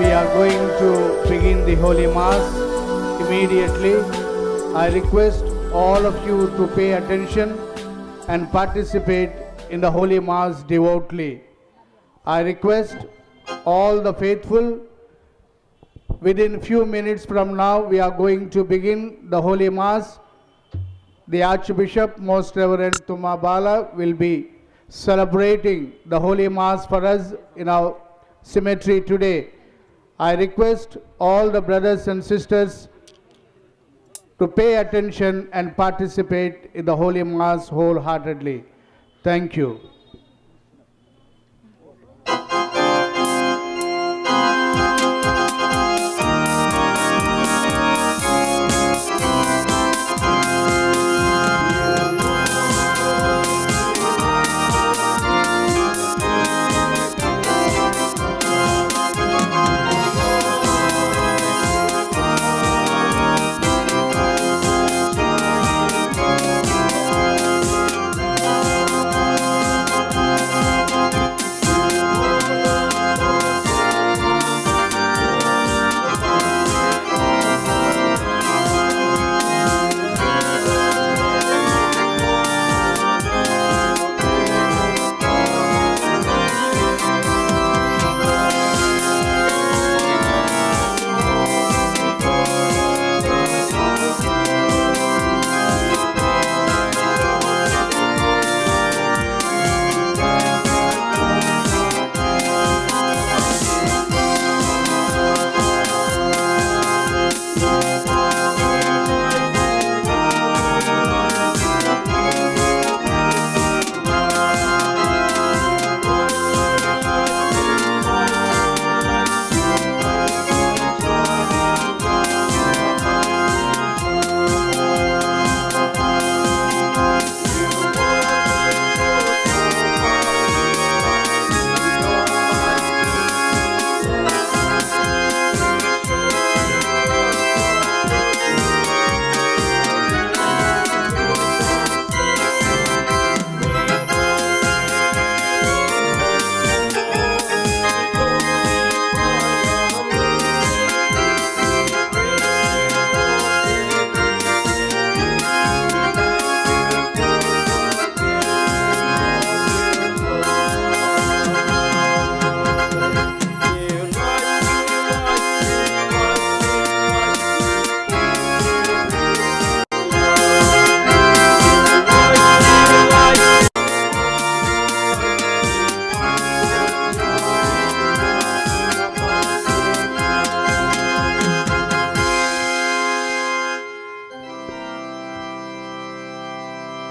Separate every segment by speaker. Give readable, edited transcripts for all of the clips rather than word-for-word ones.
Speaker 1: we are going to begin the Holy Mass immediately. I request all of you to pay attention and participate in the Holy Mass devoutly. I request all the faithful, within few minutes from now, we are going to begin the Holy Mass. The Archbishop, Most Reverend Tumabala, will be celebrating the Holy Mass for us in our cemetery today. I request all the brothers and sisters to pay attention and participate in the Holy Mass wholeheartedly. Thank you.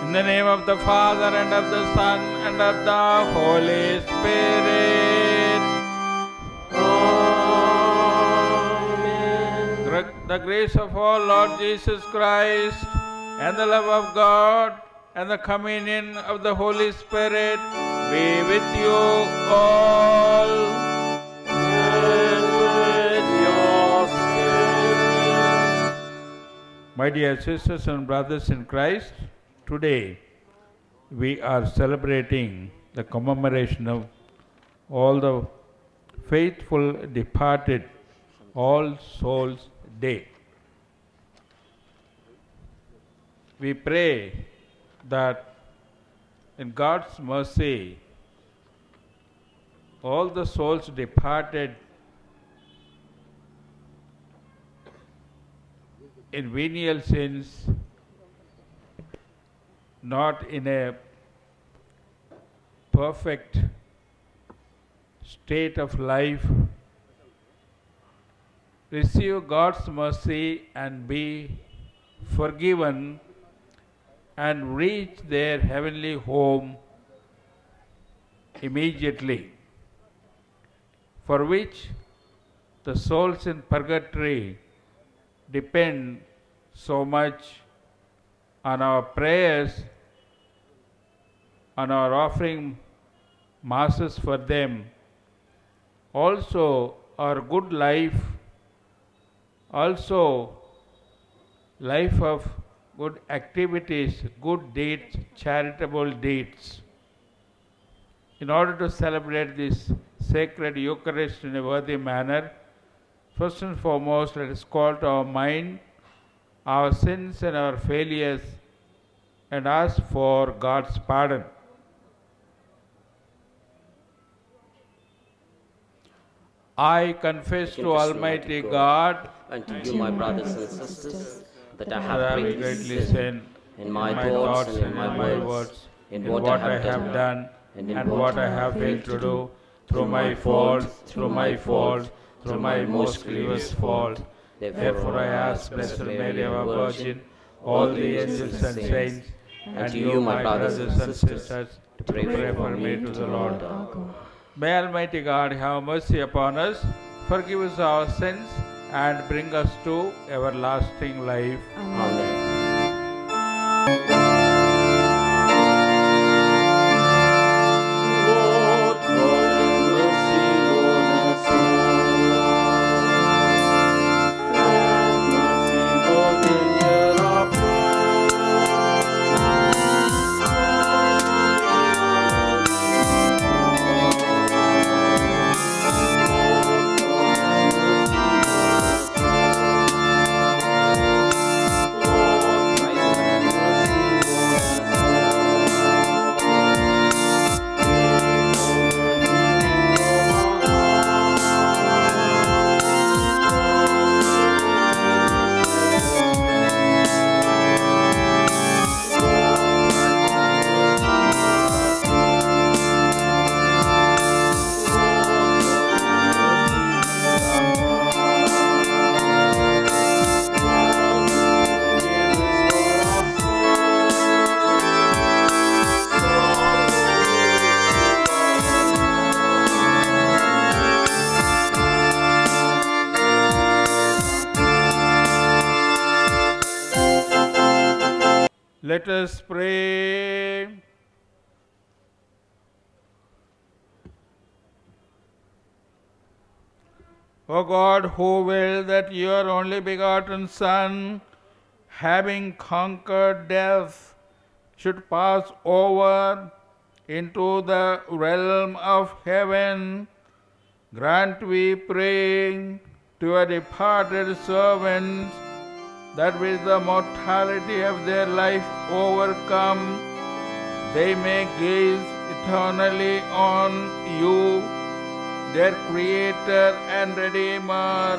Speaker 2: In the name of the Father, and of the Son, and of the Holy Spirit. Amen. The grace of our Lord Jesus Christ, and the love of God, and the communion of the Holy Spirit be with you all. And with your spirit. My dear sisters and brothers in Christ, today we are celebrating the commemoration of all the faithful departed All Souls Day. We pray that in God's mercy, all the souls departed in venial sins, not in a perfect state of life, receive God's mercy and be forgiven and reach their heavenly home immediately, for which the souls in purgatory depend so much on our prayers, on our offering masses for them, also our good life, also life of good activities, good deeds, charitable deeds. In order to celebrate this sacred Eucharist in a worthy manner, First and foremost, let us call to our mind our sins and our failures and ask for God's pardon. I confess to Almighty God
Speaker 3: and to you, my brothers and sisters, that I
Speaker 2: that I
Speaker 3: have
Speaker 2: have
Speaker 3: greatly
Speaker 2: greatly
Speaker 3: sinned
Speaker 2: sinned
Speaker 3: in my thoughts and in my words,
Speaker 2: in what I have done, and what I have failed to do, through my fault, through my most grievous fault. Therefore I ask Blessed Mary, our Virgin, all the angels and saints, and you, my brothers and sisters, to pray for me to the Lord. May Almighty God have mercy upon us, forgive us our sins, and bring us to everlasting life.
Speaker 3: Amen. Lord, God in mercy on us all. Have mercy, Lord, and hear our
Speaker 2: Let us pray. O God, who will that your only begotten Son, having conquered death, should pass over into the realm of heaven, grant, we pray, to your departed servants that with the mortality of their life overcome, they may gaze eternally on you, their Creator and Redeemer,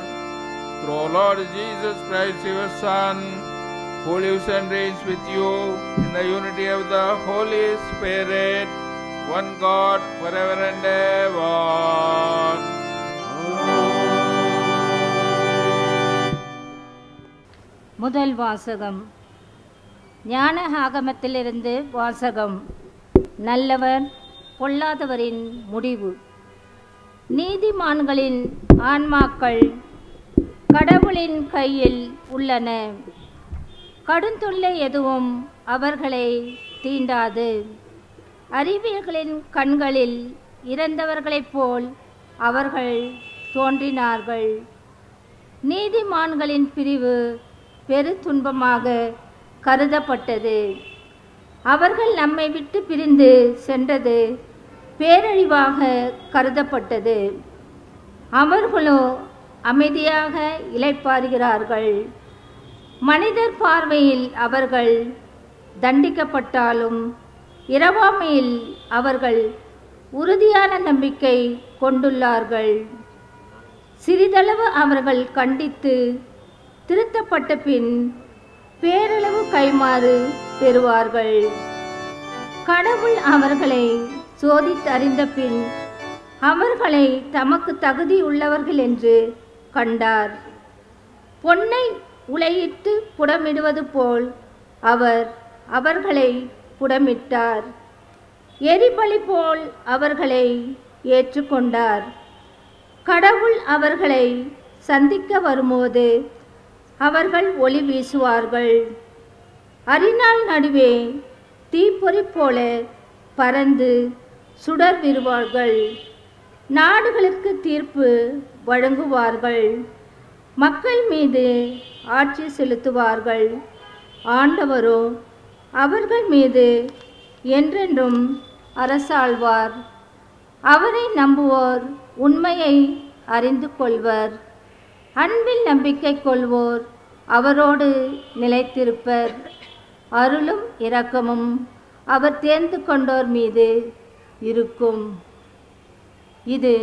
Speaker 2: through our Lord Jesus Christ, your Son, who lives and reigns with you in the unity of the Holy Spirit, one God, forever and ever.
Speaker 4: முதல் வாசகம். ஞான ஆகமத்திலிருந்து வாசகம். நல்லவர் பொல்லாதவரின் முடிவு. நீதிமான்களின் ஆன்மாக்கள் கடவுளின் கையில் உள்ளன. கடுந்தொல்லை எதுவும் அவர்களை தீண்டாது. அறிவியல்களின் கண்களில் இறந்தவர்களைப் போல் அவர்கள் தோன்றினார்கள். நீதிமான்களின் பிரிவு பெரு துன்பமாக கருதப்பட்டது. அவர்கள் நம்மை விட்டு பிரிந்து சென்றது பேரழிவாக கருதப்பட்டது. அவர்களோ அமைதியாக இளைப்பாறுகிறார்கள். மனிதர் பார்வையில் அவர்கள் தண்டிக்கப்பட்டாலும் இரவாமையில் அவர்கள் உறுதியான நம்பிக்கை கொண்டுள்ளார்கள். சிறிதளவு அவர்கள் கண்டித்து திருத்தப்பட்ட பின் பேரளவு கைமாறு பெறுவார்கள். கடவுள் அவர்களை சோதித்தறிந்த பின் அவர்களை தமக்கு தகுதி உள்ளவர்கள் என்று கண்டார். பொன்னை உலையிட்டு புடமிடுவது போல் அவர் அவர்களை புடமிட்டார். எரிபலி போல் அவர்களை ஏற்றுக்கொண்டார். கடவுள் அவர்களை சந்திக்க வரும்போது அவர்கள் ஒளி வீசுவார்கள். அரிநாள் நடுவே தீப்பொறி போல பறந்து சுடர் விடுவார்கள். நாடுகளுக்கு தீர்ப்பு வழங்குவார்கள். மக்கள் மீது ஆட்சி செலுத்துவார்கள். ஆண்டவரோ அவர்கள் மீது என்றென்றும் அரசாழ்வார். அவரை நம்புவோர் உண்மையை அறிந்து கொள்வர். அன்பில் நம்பிக்கை கொள்வோர் அவரோடு நிலைத்திருப்பர். அருளும் இரக்கமும் அவர் தேர்ந்து கொண்டோர் மீது இருக்கும். இது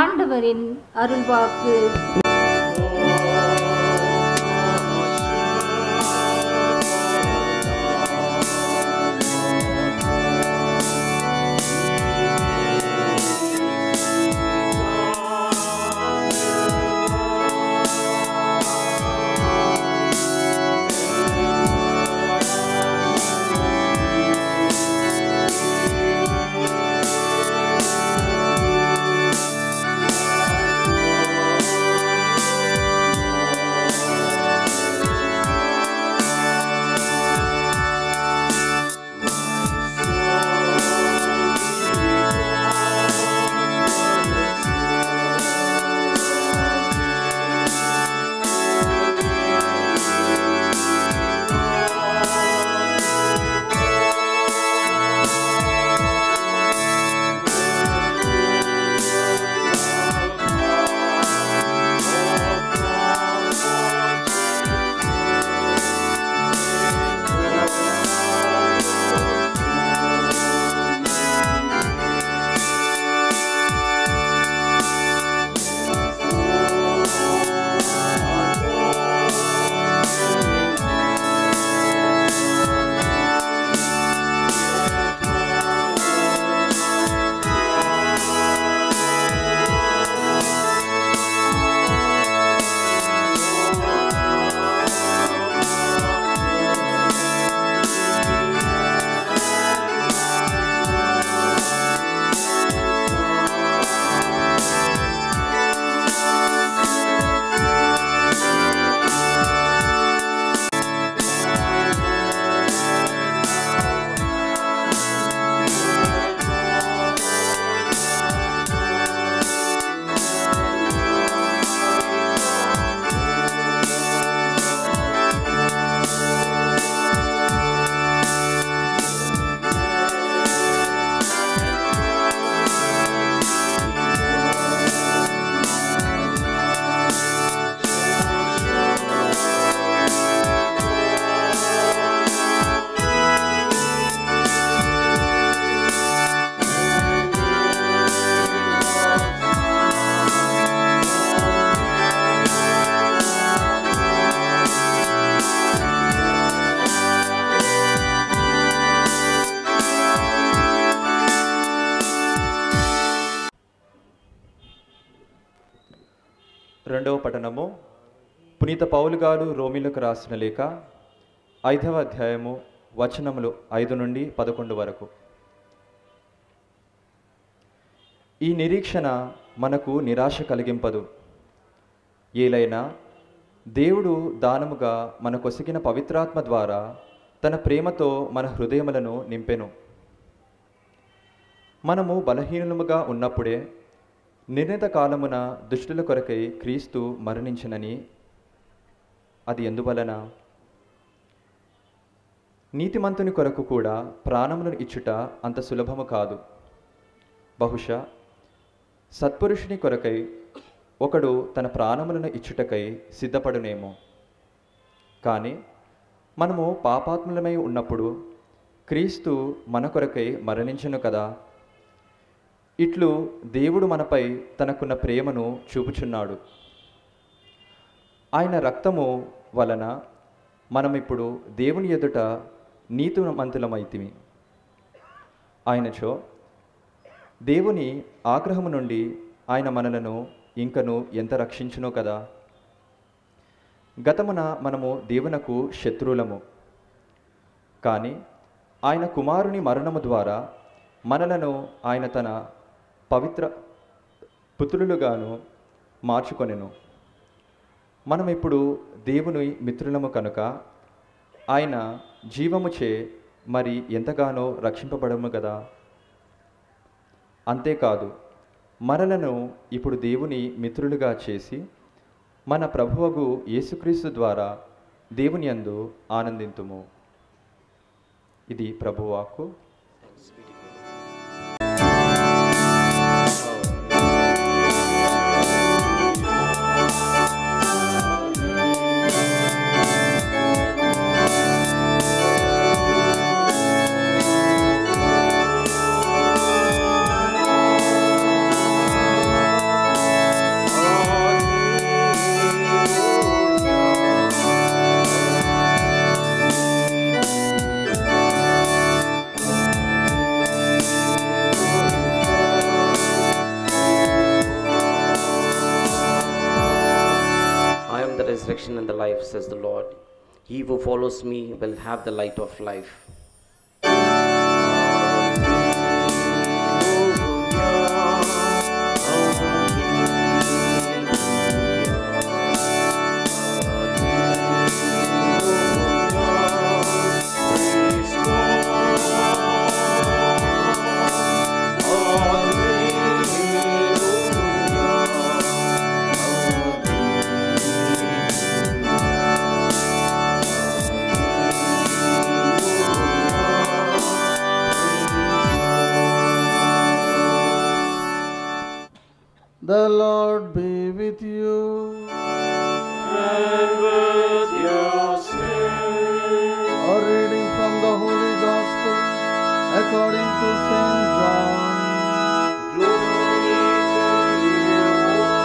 Speaker 4: ஆண்டவரின் அருள்வாக்கு.
Speaker 5: రెండవ పఠనము పునీత పౌలు గారు రోమిలకు రాసిన లేఖ 5వ అధ్యాయము వచనములు 5 నుండి 11 వరకు. ఈ నిరీక్షణ మనకు నిరాశ కలిగింపదు. ఏలైనా దేవుడు దానముగా మన కొసిగిన పవిత్రాత్మ ద్వారా తన ప్రేమతో మన హృదయములను నింపెను. మనము బలహీనులుగా ఉన్నప్పుడే నిర్ణీత కాలమున దుష్టుల కొరకై క్రీస్తు మరణించినని. అది ఎందువలన? నీతిమంతుని కొరకు కూడా ప్రాణములను ఇచ్చుట అంత సులభము కాదు. బహుశా సత్పురుషుని కొరకై ఒకడు తన ప్రాణములను ఇచ్చుటకై సిద్ధపడునేమో. కానీ మనము పాపాత్ములమై ఉన్నప్పుడు క్రీస్తు మన కొరకై మరణించెను కదా. ఇట్లు దేవుడు మనపై తనకున్న ప్రేమను చూపుచున్నాడు. ఆయన రక్తము వలన మనమిప్పుడు దేవుని ఎదుట నీతిమంతులమైతిమి. ఆయనచో దేవుని ఆగ్రహము నుండి ఆయన మనలను ఇంకను ఎంత రక్షించునో కదా. గతమున మనము దేవునకు శత్రువులము. కానీ ఆయన కుమారుని మరణము ద్వారా మనలను ఆయన తన పవిత్ర పుత్రులుగాను మార్చుకొనెను. మనం ఇప్పుడు దేవుని మిత్రులము కనుక ఆయన జీవముచే మరి ఎంతగానో రక్షింపబడము కదా. అంతేకాదు మనలను ఇప్పుడు దేవుని మిత్రులుగా చేసి మన ప్రభువగు యేసుక్రీస్తు ద్వారా దేవుని యందు ఆనందింతుము. ఇది ప్రభువాక్కు.
Speaker 3: resurrection and the life, says the Lord. He who follows me will have the light of life.
Speaker 1: The Lord be with you.
Speaker 3: And with your spirit.
Speaker 1: A reading from the Holy Gospel according to Saint John.
Speaker 3: Glory to you, O Lord.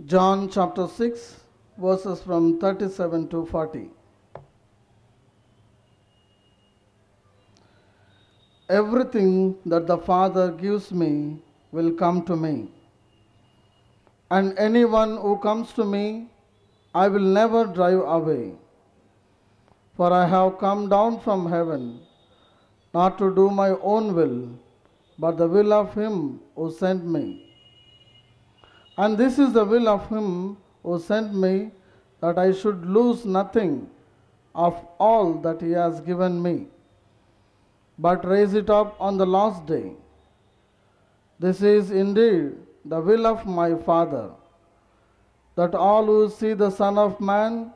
Speaker 1: John chapter 6, verses from 37 to 40. Everything that the Father gives me will come to me, and anyone who comes to me, I will never drive away. For I have come down from heaven, not to do my own will, but the will of him who sent me. And this is the will of him who sent me, that I should lose nothing of all that he has given me, but raise it up on the last day. This is indeed the will of my Father, that all who see the Son of Man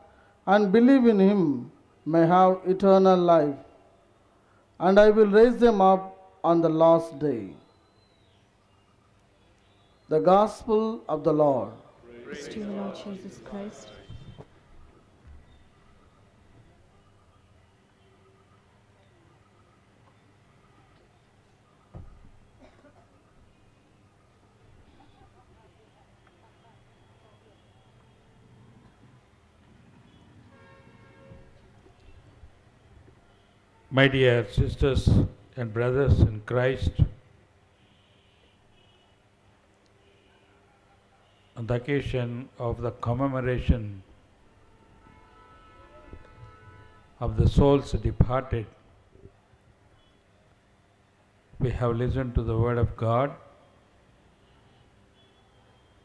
Speaker 1: and believe in him may have eternal life, and I will raise them up on the last day. The Gospel of the Lord.
Speaker 6: Praise to you, Lord Jesus Christ.
Speaker 2: My dear sisters and brothers in Christ, on the occasion of the commemoration of the souls departed, we have listened to the Word of God.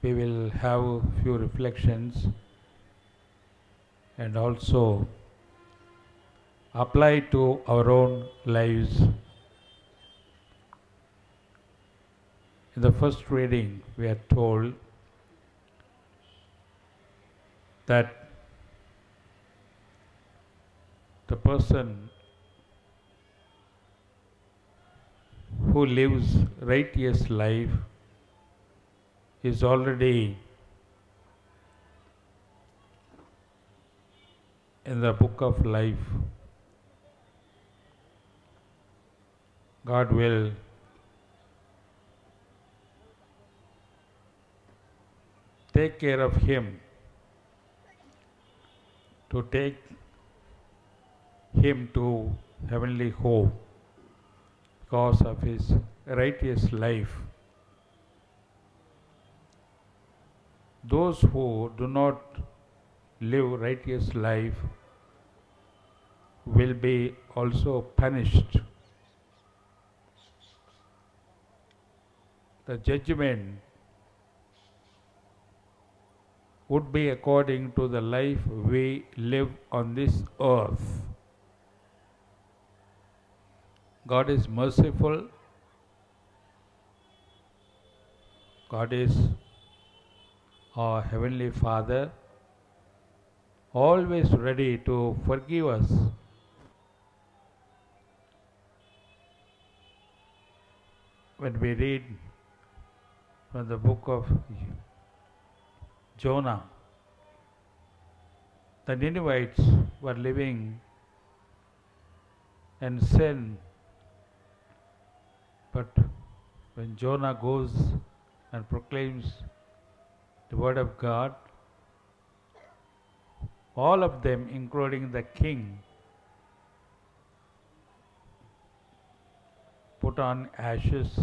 Speaker 2: We will have a few reflections and also apply to our own lives. In the first reading, we are told that the person who lives righteous life is already in the book of life. God will take care of him, to take him to heavenly home because of his righteous life. Those who do not live righteous life will be also punished. The judgment would be according to the life we live on this earth. God is merciful. God is our Heavenly Father, always ready to forgive us. When we read from the book of Jonah, the Ninevites were living and sin. But when Jonah goes and proclaims the word of God, all of them, including the king, put on ashes,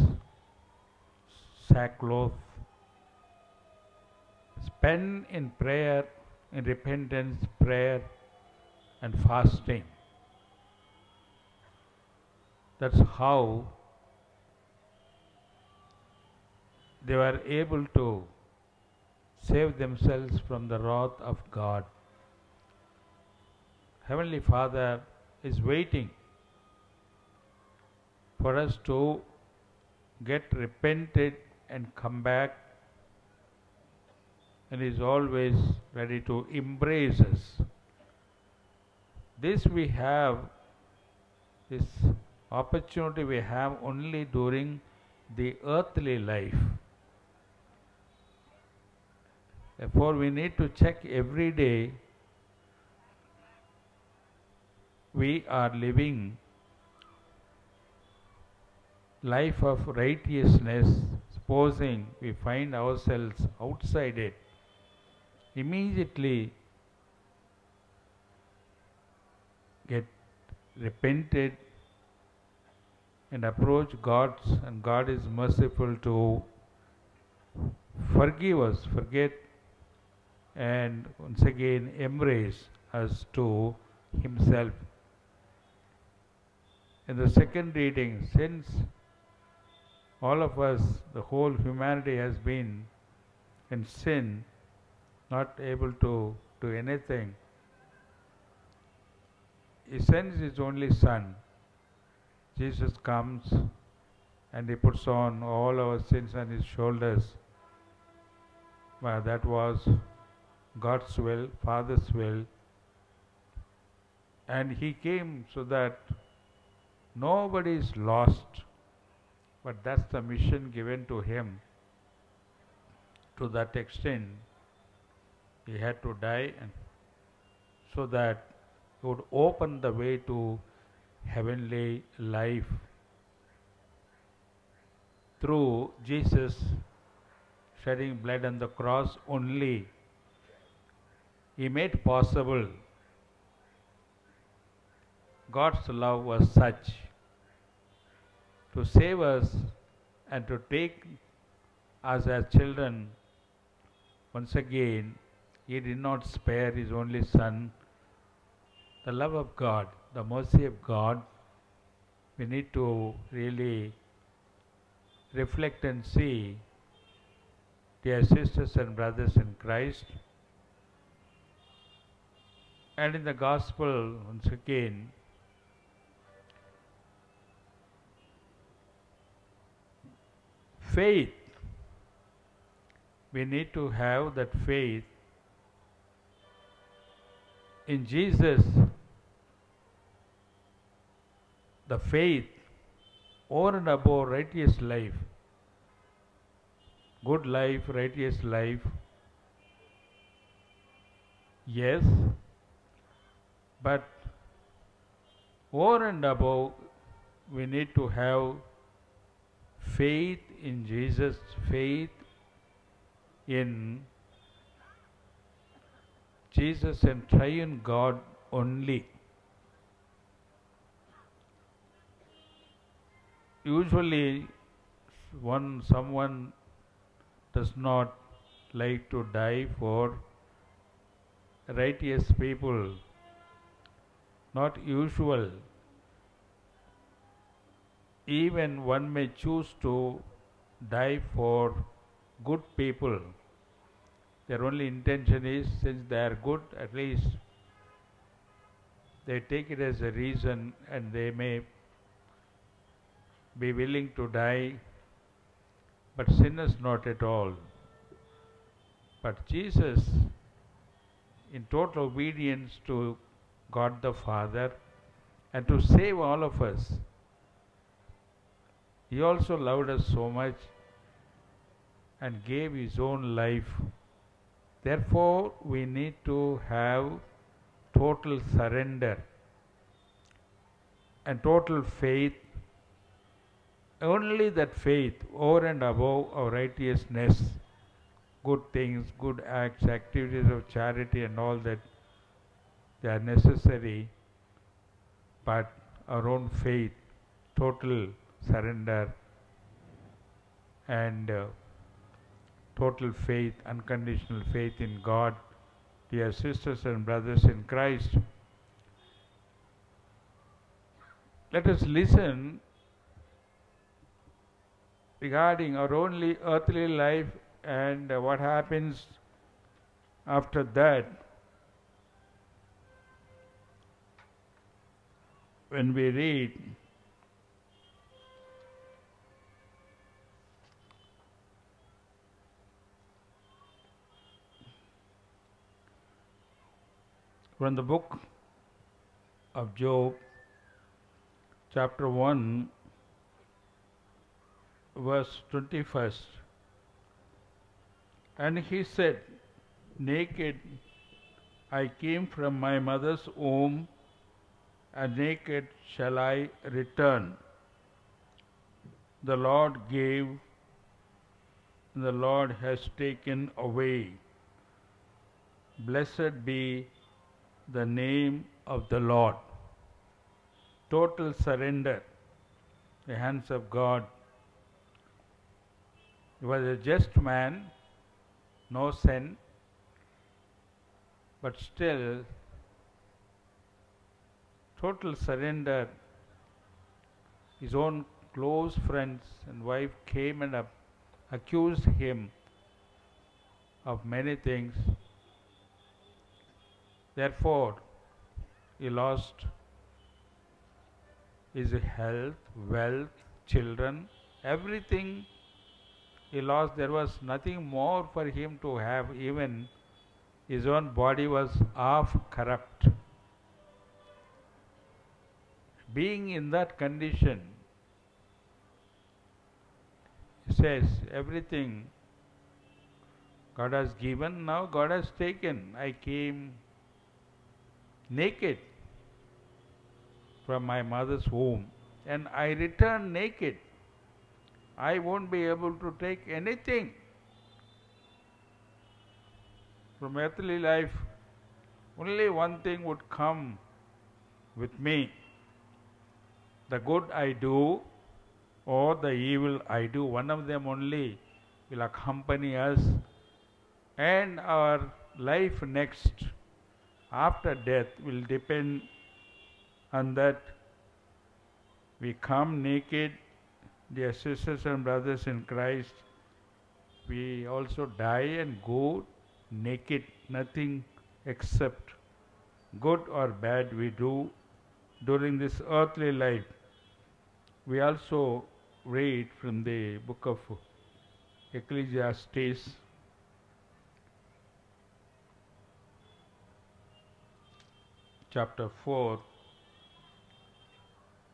Speaker 2: sackcloth, spend in prayer, in repentance, prayer, and fasting. That's how they were able to save themselves from the wrath of God. Heavenly Father is waiting for us to get repented and come back, and is always ready to embrace us. This opportunity we have only during the earthly life. Therefore, we need to check every day we are living life of righteousness. Supposing we find ourselves outside it, immediately get repented and approach God, and God is merciful to forgive us, forget, and once again embrace us to Himself. In the second reading, since all of us, the whole humanity has been in sin, not able to do anything, He sends His only Son. Jesus comes and He puts on all our sins on His shoulders. Well, that was God's will, Father's will. And He came so that nobody is lost. But that's the mission given to Him. To that extent, He had to die, and so that He would open the way to heavenly life. Through Jesus shedding blood on the cross only, He made possible. God's love was such to save us and to take us as children. Once again, He did not spare His only Son. The love of God, the mercy of God, we need to really reflect and see. Dear sisters and brothers in Christ, and in the Gospel, once again, faith. We need to have that faith in Jesus. The faith over and above righteous life, good life, righteous life. Yes, but over and above, we need to have faith in Jesus, faith in Jesus and triune God only. Usually, someone does not like to die for righteous people. Not usual. Even one may choose to die for good people. Their only intention is, since they are good, at least they take it as a reason, and they may be willing to die, but sinners not at all. But Jesus, in total obedience to God the Father and to save all of us, He also loved us so much and gave His own life. Therefore, we need to have total surrender and total faith, only that faith over and above our righteousness, good things, good acts, activities of charity and all that, they are necessary, but our own faith, total surrender and total faith, unconditional faith in God. Dear sisters and brothers in Christ, let us listen regarding our only earthly life and what happens after that when we read from the book of Job, chapter 1, verse 21. And he said, naked I came from my mother's womb, and naked shall I return. The Lord gave, and the Lord has taken away. Blessed be the name of the Lord. Total surrender, the hands of God. He was a just man, no sin, but still total surrender. His own close friends and wife came and accused him of many things. Therefore, he lost his health, wealth, children, everything he lost. There was nothing more for him to have. Even his own body was half corrupt. Being in that condition, he says, everything God has given, now God has taken. I came naked from my mother's womb, and I return naked. I won't be able to take anything from earthly life. Only one thing would come with me: the good I do or the evil I do. One of them only will accompany us, and our life next after death will depend on that. We come naked, dear sisters and brothers in Christ. We also die and go naked, nothing except good or bad we do during this earthly life. We also read from the book of Ecclesiastes, chapter 4,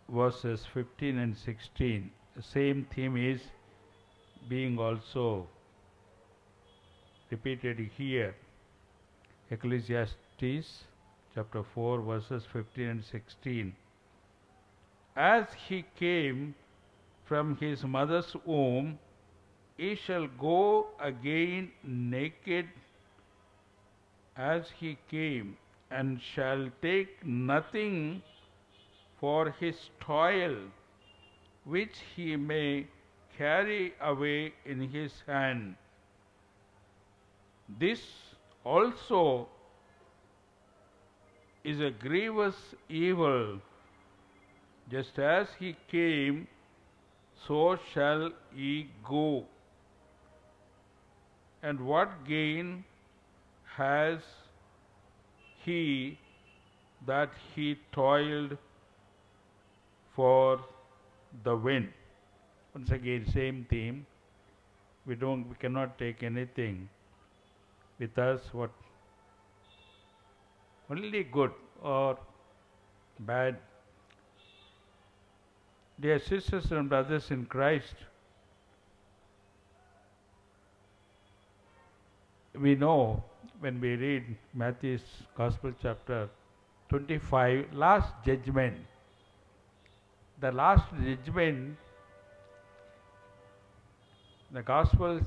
Speaker 2: verses 15 and 16. The same theme is being also repeated here. Ecclesiastes chapter 4, verses 15 and 16. As he came from his mother's womb, he shall go again naked as he came, and shall take nothing for his toil, which he may carry away in his hand. This also is a grievous evil. Just as he came, so shall he go. And what gain has he that he toiled for the wind? Once again, same theme. We cannot take anything with us what only good or bad. Dear sisters and brothers in Christ, we know when we read Matthew's Gospel chapter 25, last judgment, the last judgment, the Gospels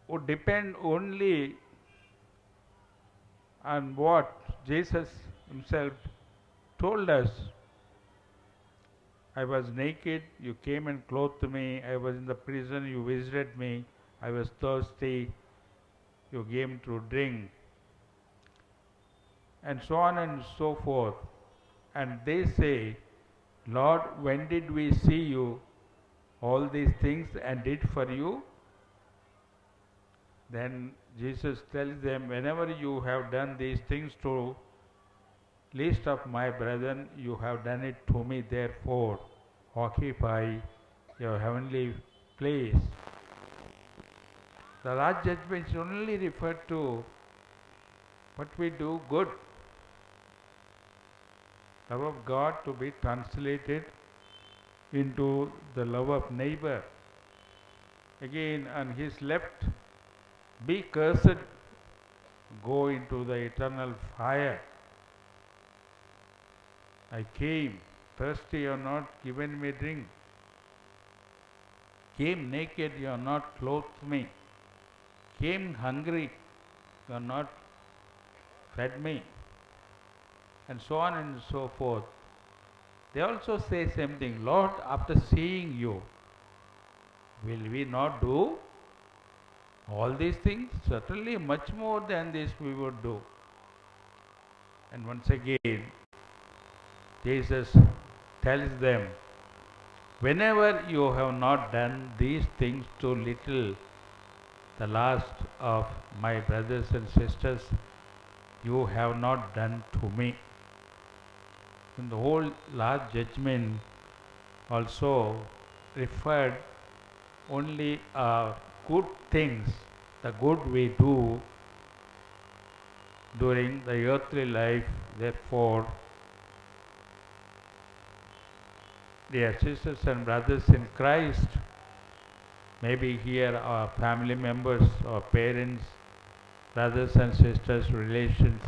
Speaker 2: would depend only on what Jesus himself told us. I was naked, you came and clothed me. I was in the prison, you visited me. I was thirsty, you gave me to drink. And so on and so forth. And they say, Lord, when did we see you all these things and did for you? Then Jesus tells them, whenever you have done these things to least of my brethren, you have done it to me, therefore occupy your heavenly place. The last judgment is only referred to what we do good. Love of God to be translated into the love of neighbor. Again, on his left, be cursed, go into the eternal fire. I came, thirsty, you have not given me drink. Came naked, you have not clothed me. Came hungry, you have not fed me. And so on and so forth. They also say same thing, Lord, after seeing you, will we not do all these things? Certainly much more than this we would do. And once again, Jesus tells them, whenever you have not done these things to little, the last of my brothers and sisters, you have not done to me. And the whole last judgment also referred only good things, the good we do during the earthly life. Therefore, dear sisters and brothers in Christ, maybe here our family members, our parents, brothers and sisters, relations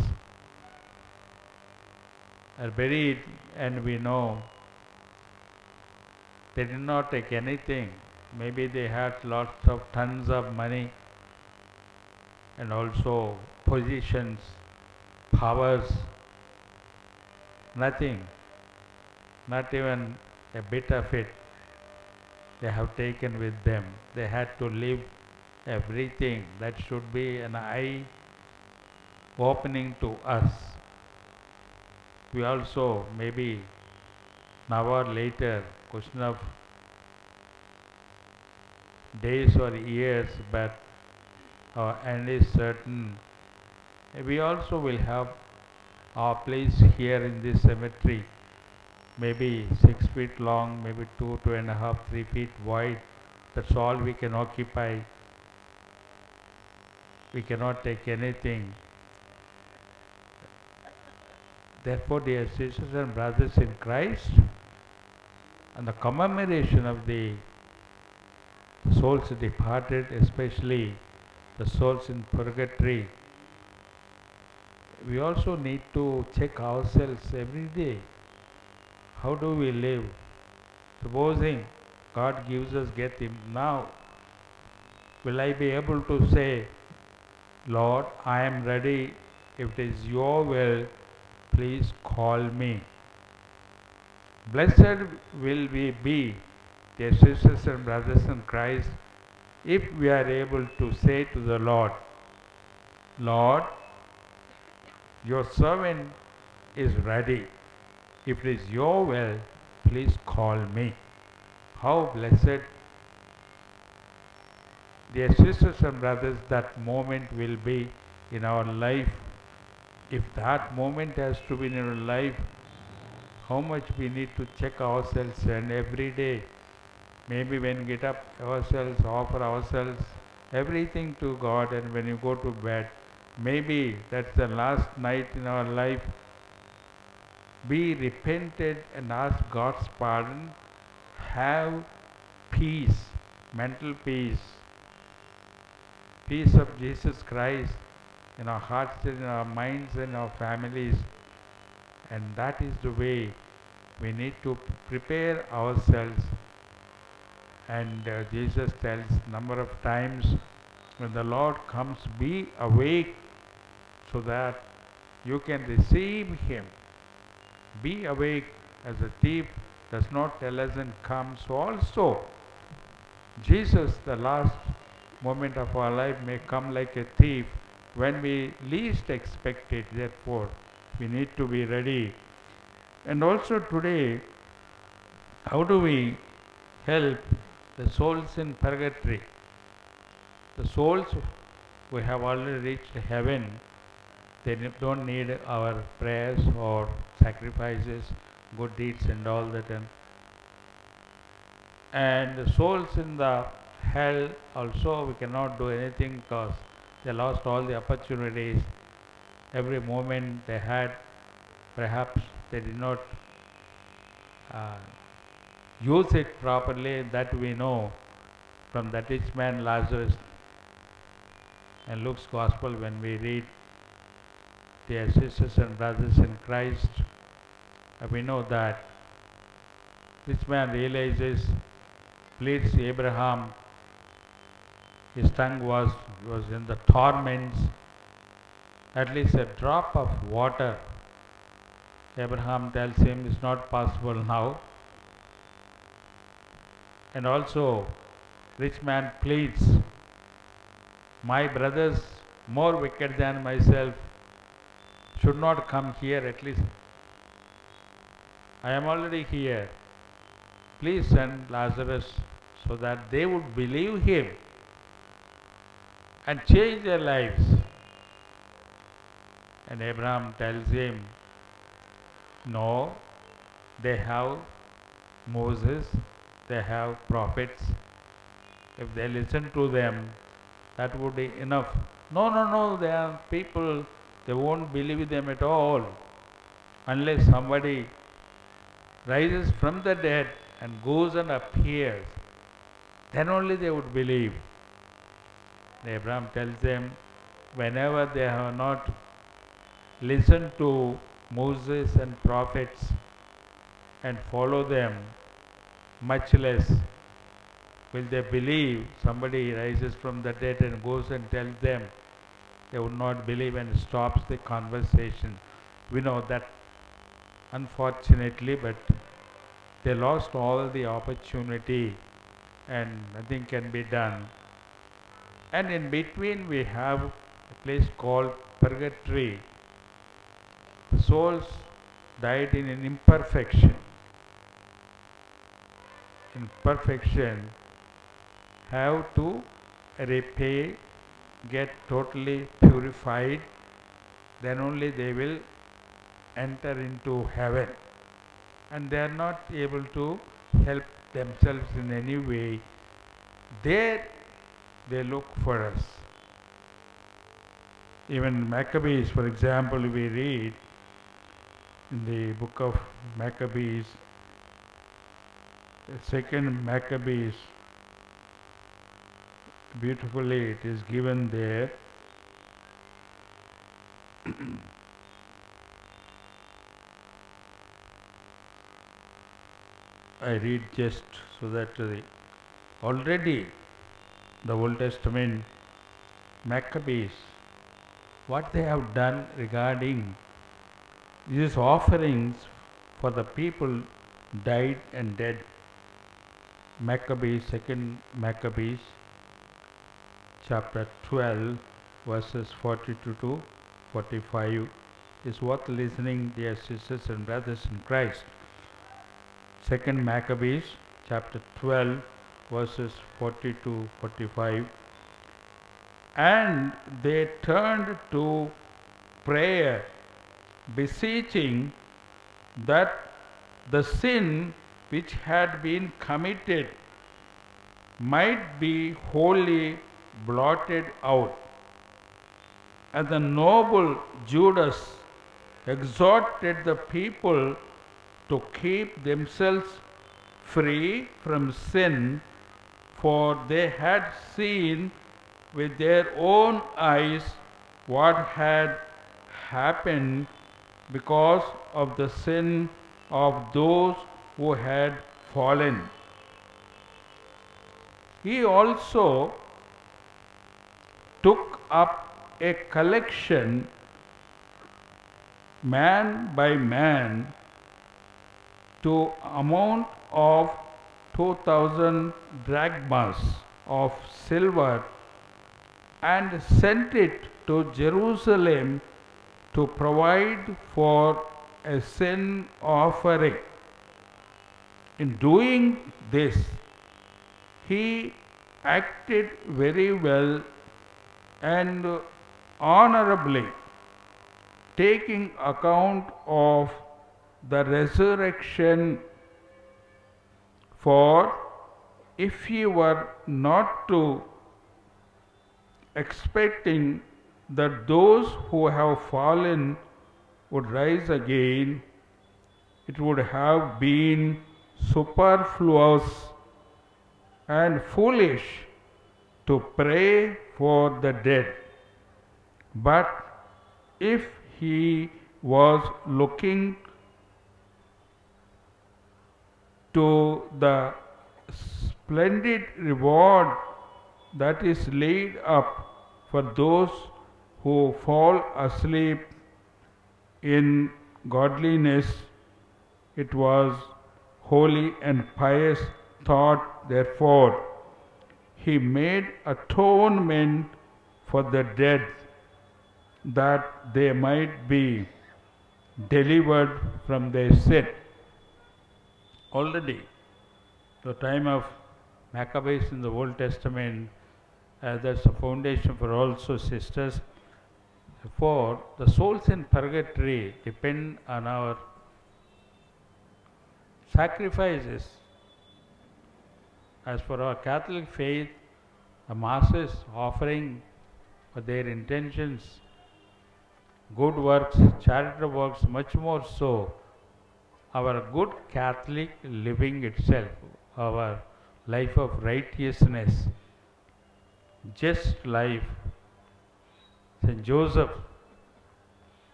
Speaker 2: are buried, and we know they did not take anything. Maybe they had lots of tons of money and also positions, powers, nothing, not even a bit of it they have taken with them. They had to leave everything. That should be an eye opening to us. We also, maybe an hour later, question of days or years, but our end is certain. We also will have our place here in this cemetery, maybe 6 feet long, maybe 2.5, 3 feet wide. That's all we can occupy. We cannot take anything. Therefore, dear sisters and brothers in Christ, and the commemoration of the souls departed, especially the souls in purgatory, we also need to check ourselves every day. How do we live? Supposing God gives us get him now, will I be able to say, Lord, I am ready. If it is your will, please call me. Blessed will we be, dear sisters and brothers in Christ, if we are able to say to the Lord, Lord, your servant is ready. If it is your will, please call me. How blessed, dear sisters and brothers, that moment will be in our life. If that moment has to be in our life, how much we need to check ourselves, and every day, maybe when we get up ourselves, offer ourselves everything to God, and when you go to bed, maybe that's the last night in our life, be repented and ask God's pardon, have peace, mental peace, peace of Jesus Christ in our hearts, in our minds, in our families, And that is the way we need to prepare ourselves. And Jesus tells number of times, when the Lord comes, be awake so that you can receive Him. Be awake, as a thief does not tell us and comes. So also, Jesus, the last moment of our life, may come like a thief when we least expect it. Therefore, we need to be ready. And also today, how do we help the souls in purgatory? The souls who have already reached heaven, they don't need our prayers or sacrifices, good deeds and all that. And the souls in the hell also, we cannot do anything because they lost all the opportunities. Every moment they had, perhaps they did not use it properly. That we know from that rich man Lazarus and Luke's Gospel when we read. Dear sisters and brothers in Christ, we know that this man realizes, pleads Abraham, his tongue was in the torments, at least a drop of water. Abraham tells him it's not possible now. And also, rich man pleads, my brothers, more wicked than myself, should not come here. At least I am already here. Please send Lazarus so that they would believe him and change their lives. And Abraham tells him, no, they have Moses, they have prophets. If they listen to them, that would be enough. No, they are people, they won't believe them at all unless somebody rises from the dead and goes and appears. Then only they would believe. Abraham tells them, whenever they have not listened to Moses and prophets and follow them, much less will they believe. Somebody rises from the dead and goes and tells them, they would not believe and stops the conversation. We know that unfortunately, but they lost all the opportunity and nothing can be done. And in between we have a place called purgatory. The souls died in an imperfection. Imperfection have to repay, get totally purified, then only they will enter into heaven. And they are not able to help themselves in any way. There they look for us. Even Maccabees, for example, we read in the book of Maccabees, the second Maccabees, beautifully it is given there. I read just so that already the Old Testament Maccabees, what they have done regarding these offerings for the people died and dead. Maccabees, second Maccabees, chapter 12, verses 42 to 45 is worth listening, dear sisters and brothers in Christ. Second Maccabees, chapter 12, verses 40 to 45. And they turned to prayer, beseeching that the sin which had been committed might be wholly blotted out. And the noble Judas exhorted the people to keep themselves free from sin, for they had seen with their own eyes what had happened because of the sin of those who had fallen. He also took up a collection man by man to amount of 2000 drachmas of silver and sent it to Jerusalem to provide for a sin offering. In doing this, he acted very well and honorably, taking account of the resurrection. For if he were not to expecting that those who have fallen would rise again, it would have been superfluous and foolish to pray for the dead. But if he was looking to the splendid reward that is laid up for those who fall asleep in godliness, it was holy and pious thought, therefore, he made atonement for the dead, that they might be delivered from their sin. Already, the time of Maccabees in the Old Testament, that's a foundation for also sisters. For the souls in purgatory depend on our sacrifices. As for our Catholic faith, the masses offering for their intentions, good works, charitable works, much more so. Our good Catholic living itself, our life of righteousness, just life. Saint Joseph,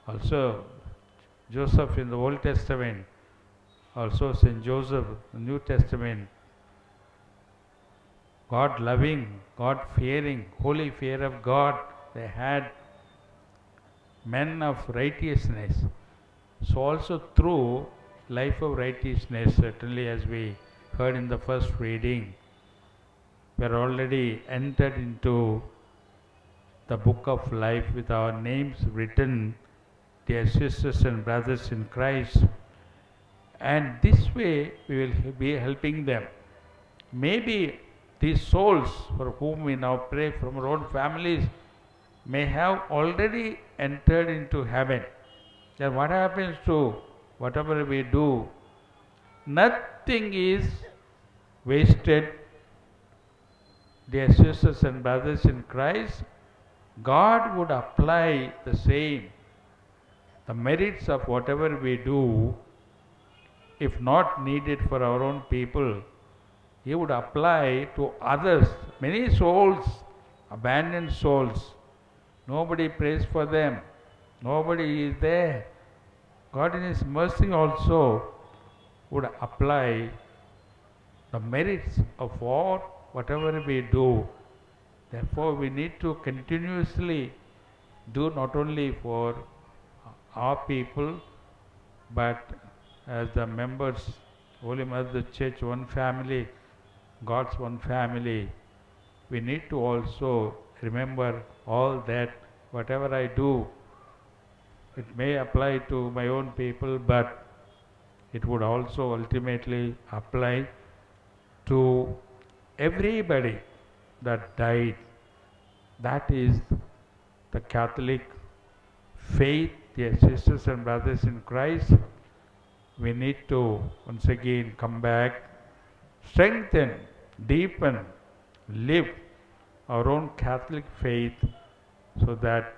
Speaker 2: also Joseph in the Old Testament, also Saint Joseph in the New Testament, God loving, God fearing, holy fear of God, they had men of righteousness. So also through life of righteousness, certainly as we heard in the first reading, we are already entered into the book of life with our names written, dear sisters and brothers in Christ. And this way we will be helping them. Maybe these souls for whom we now pray from our own families may have already entered into heaven. Then what happens to whatever we do? Nothing is wasted, dear sisters and brothers in Christ. God would apply the same, the merits of whatever we do, if not needed for our own people, He would apply to others. Many souls, abandoned souls, nobody prays for them, nobody is there. God in His mercy also would apply the merits of whatever we do. Therefore, we need to continuously do not only for our people, but as the members, Holy Mother Church, one family, God's one family, we need to also remember all that whatever I do, it may apply to my own people, but it would also ultimately apply to everybody that died. That is the Catholic faith, dear sisters and brothers in Christ. We need to once again come back, strengthen, deepen, live our own Catholic faith, so that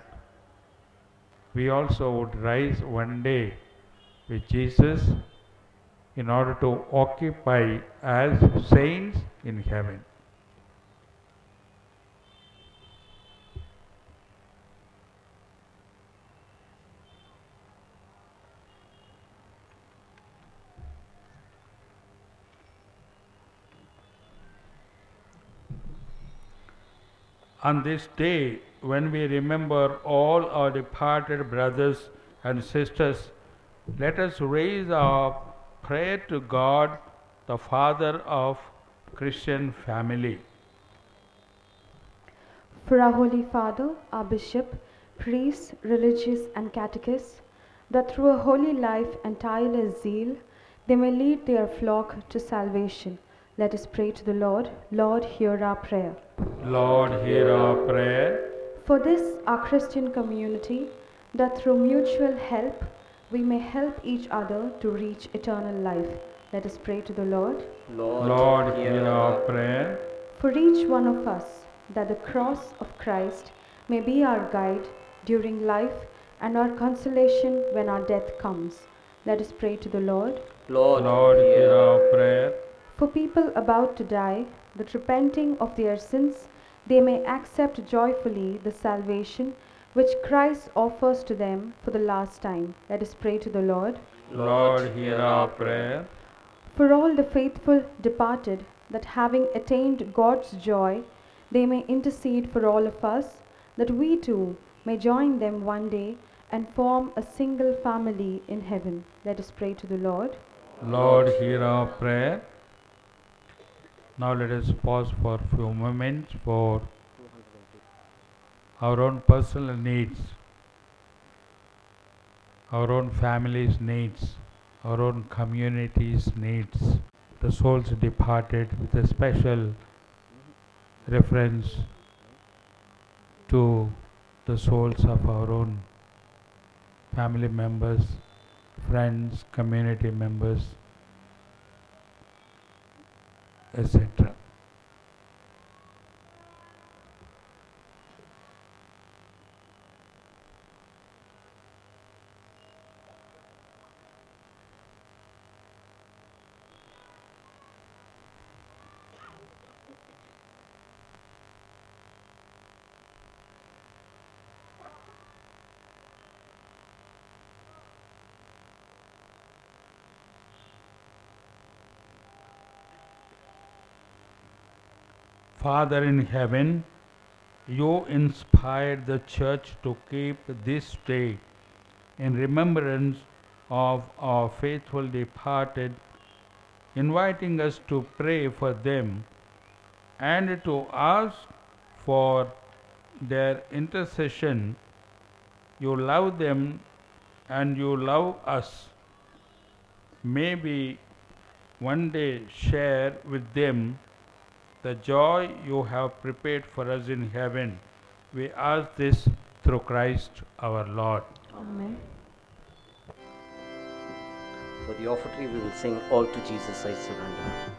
Speaker 2: we also would rise one day with Jesus in order to occupy as saints in heaven. On this day, when we remember all our departed brothers and sisters, let us raise our prayer to God, the Father of Christian family.
Speaker 6: For our Holy Father, our Bishop, priests, religious and catechists, that through a holy life and tireless zeal, they may lead their flock to salvation. Let us pray to the Lord. Lord, hear our prayer.
Speaker 2: Lord, hear our prayer.
Speaker 6: For this, our Christian community, that through mutual help, we may help each other to reach eternal life. Let us pray to the Lord.
Speaker 2: Lord, hear our prayer.
Speaker 6: For each one of us, that the cross of Christ may be our guide during life and our consolation when our death comes. Let us pray to the Lord.
Speaker 2: Lord, hear our prayer.
Speaker 6: For people about to die, that repenting of their sins, they may accept joyfully the salvation which Christ offers to them for the last time. Let us pray to the Lord.
Speaker 2: Lord, hear our prayer.
Speaker 6: For all the faithful departed, that having attained God's joy, they may intercede for all of us, that we too may join them one day and form a single family in heaven. Let us pray to the Lord.
Speaker 2: Lord, hear our prayer. Now let us pause for a few moments for our own personal needs, our own family's needs, our own community's needs, the souls departed, with a special reference to the souls of our own family members, friends, community members, etc. Father in heaven, you inspired the Church to keep this day in remembrance of our faithful departed, inviting us to pray for them and to ask for their intercession. You love them and you love us. May we one day share with them the joy you have prepared for us in heaven. We ask this through Christ our Lord.
Speaker 6: Amen.
Speaker 3: For the offertory, we will sing All to Jesus I Surrender.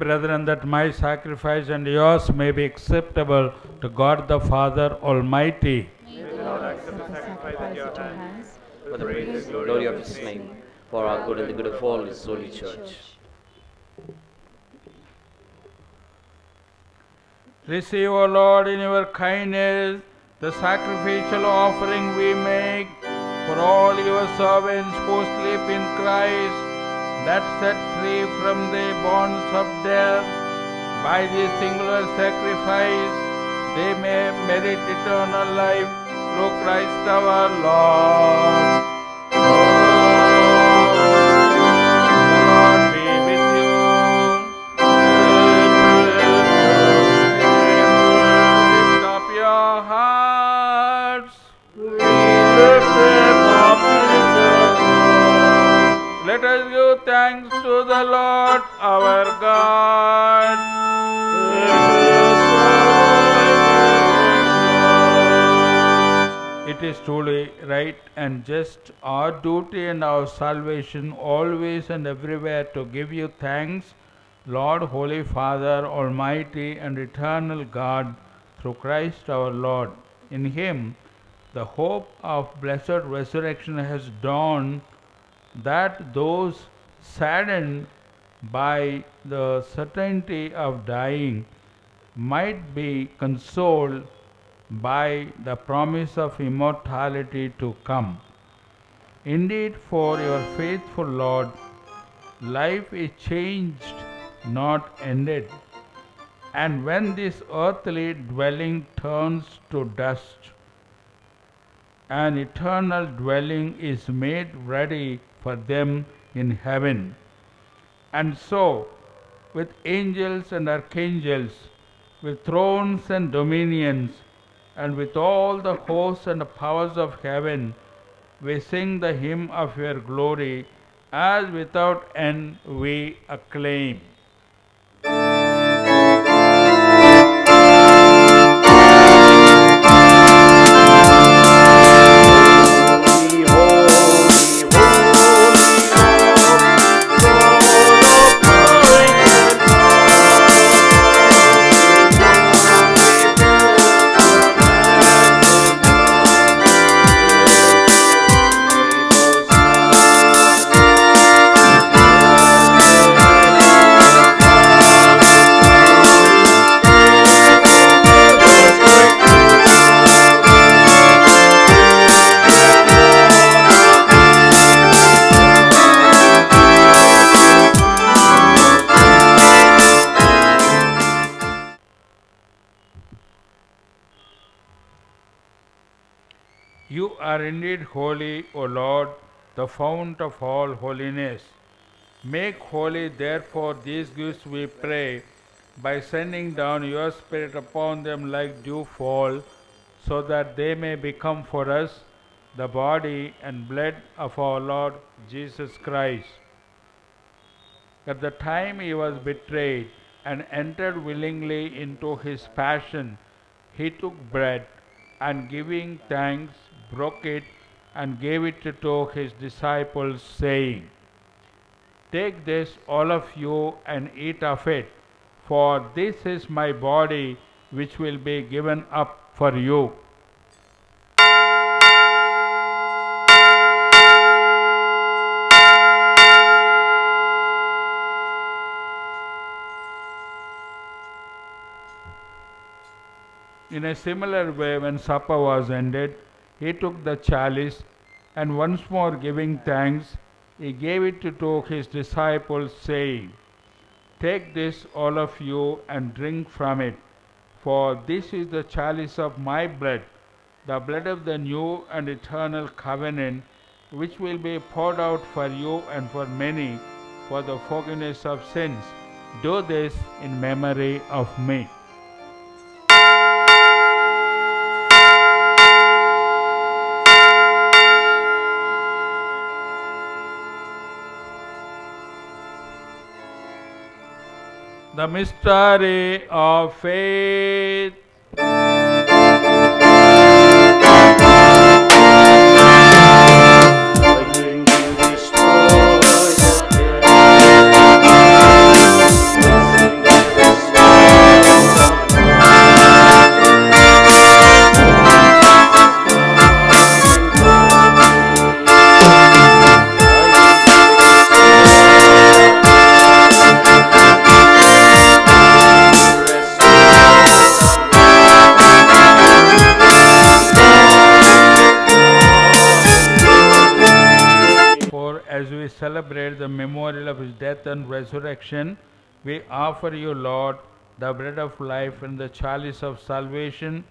Speaker 2: brethren, that my sacrifice and yours may be acceptable to God the Father Almighty.
Speaker 3: For the praise and glory of His name, for our good and the good of all His holy church.
Speaker 2: Receive, O Lord, in your kindness, the sacrificial offering we make for all your servants who sleep in Christ, that set free from the bonds of death by this singular sacrifice, they may merit eternal life through Christ our Lord. The Lord be with you. Lift up your hearts. Let us give thanks to the Lord our God. It is truly right and just, our duty and our salvation, always and everywhere to give you thanks, Lord, Holy Father, Almighty and Eternal God, through Christ our Lord. In Him, the hope of blessed resurrection has dawned, that those saddened by the certainty of dying might be consoled by the promise of immortality to come. Indeed, for your faithful Lord, life is changed, not ended. And when this earthly dwelling turns to dust, an eternal dwelling is made ready for them in heaven. And so, with angels and archangels, with thrones and dominions, and with all the hosts and the powers of heaven, we sing the hymn of your glory, as without end we acclaim. You are indeed holy, O Lord, the fount of all holiness. Make holy, therefore, these gifts, we pray, by sending down your Spirit upon them like dew fall, so that they may become for us the body and blood of our Lord Jesus Christ. At the time he was betrayed and entered willingly into his passion, he took bread, and giving thanks, broke it and gave it to his disciples, saying, "Take this, all of you, and eat of it, for this is my body, which will be given up for you." In a similar way, when supper was ended, he took the chalice, and once more giving thanks, he gave it to his disciples, saying, "Take this, all of you, and drink from it, for this is the chalice of my blood, the blood of the new and eternal covenant, which will be poured out for you and for many for the forgiveness of sins. Do this in memory of me." The mystery of faith.
Speaker 3: When you destroy the dead, blessing
Speaker 2: celebrate the memorial of his death and resurrection, we offer you, Lord, the bread of life and the chalice of salvation,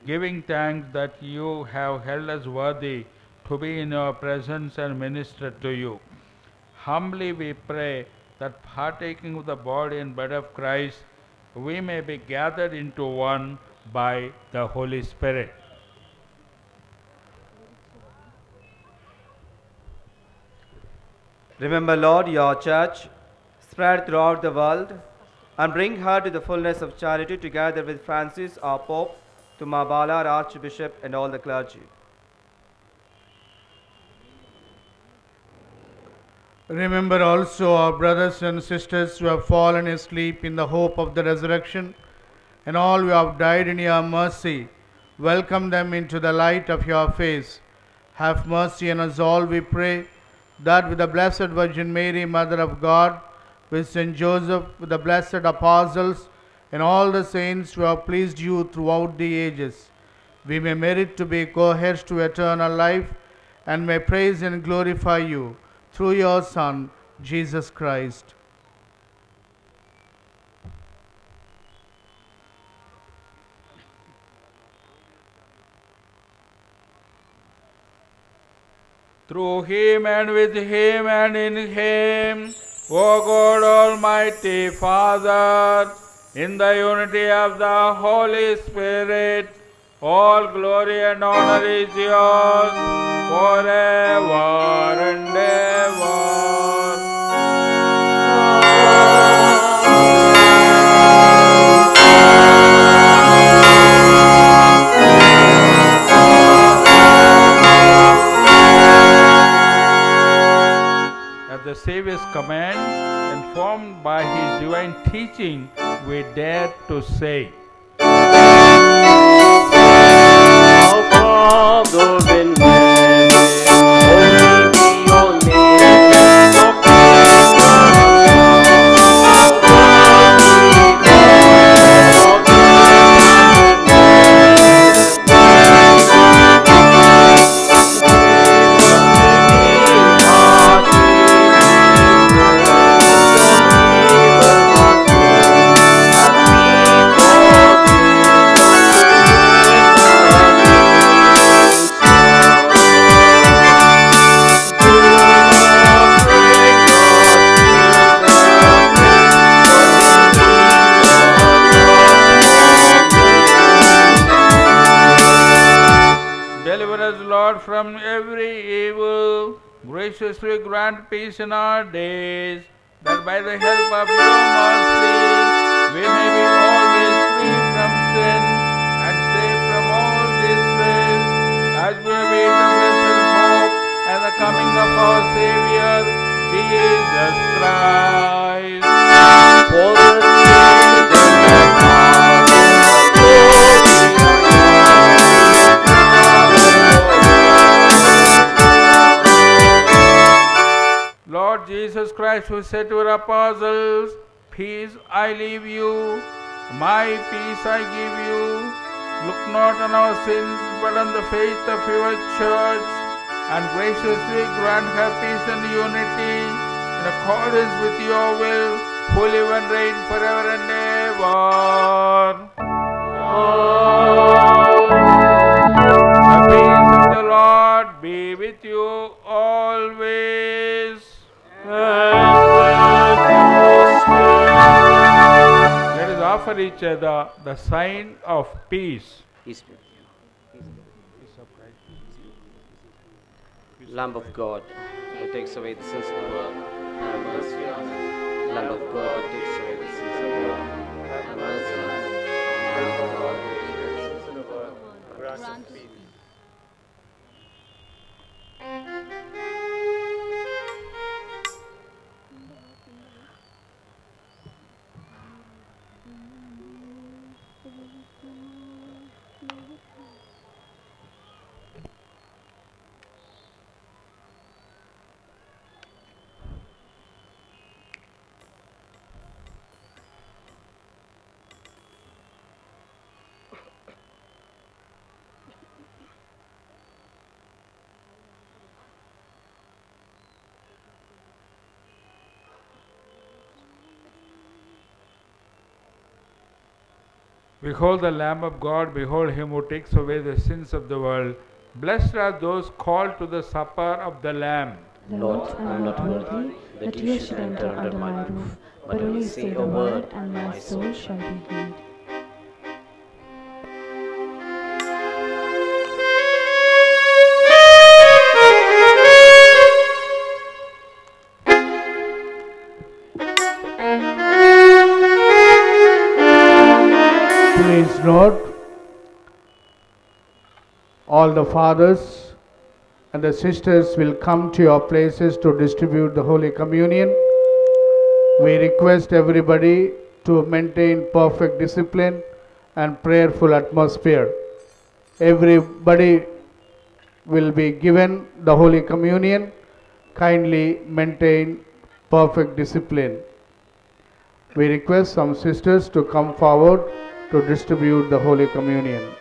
Speaker 2: giving thanks that you have held us worthy to be in your presence and minister to you. Humbly we pray that partaking of the body and blood of Christ, we may be gathered into one by the Holy Spirit.
Speaker 7: Remember, Lord, your church spread throughout the world and bring her to the fullness of charity together with Francis, our Pope, to Mabala, our Archbishop, and all the clergy.
Speaker 1: Remember also our brothers and sisters who have fallen asleep in the hope of the resurrection, and all who have died in your mercy. Welcome them into the light of your face. Have mercy on us all, we pray, that with the Blessed Virgin Mary, Mother of God, with Saint Joseph, with the blessed apostles, and all the saints who have pleased you throughout the ages, we may merit to be co-heirs to eternal life, and may praise and glorify you through your Son, Jesus Christ.
Speaker 2: Through him and with him and in him, O God Almighty Father, in the unity of the Holy Spirit, all glory and honor is yours forever and ever. At the Saviour's command, informed by his divine teaching, we dare to say,
Speaker 3: Our Father in heaven, holy be your name. Your kingdom come, your will be done on earth
Speaker 2: deliver us, Lord, from every evil. Graciously grant peace in our days, that by the help of your mercy we may be always free from sin and safe from all distress, as we await the blessed hope and the coming of our Savior, Jesus Christ.
Speaker 3: For the kingdom, the power, the
Speaker 2: Lord Jesus Christ, who said to your apostles, "Peace I leave you, my peace I give you. Look not on our sins, but on the faith of your church, and graciously grant her peace and unity, in accordance with your will, who live and reign forever and ever." The peace of the Lord be with you always. Let us offer each other the sign of peace.
Speaker 3: Peace. Lamb of God, who takes away the sins of the world, have mercy on us. Lamb of God, who takes away the sins of the world, have mercy on us. Lamb of God, who takes away the sins of the world, grant us peace.
Speaker 2: Behold the Lamb of God, behold him who takes away the sins of the world. Blessed are those called to the supper of the Lamb.
Speaker 6: Lord, I am not worthy that you should enter under my roof, but only say the word, and my soul shall be healed.
Speaker 1: Please note, all the fathers and the sisters will come to your places to distribute the Holy Communion. We request everybody to maintain perfect discipline and prayerful atmosphere. Everybody will be given the Holy Communion. Kindly maintain perfect discipline. We request some sisters to come forward to distribute the Holy Communion.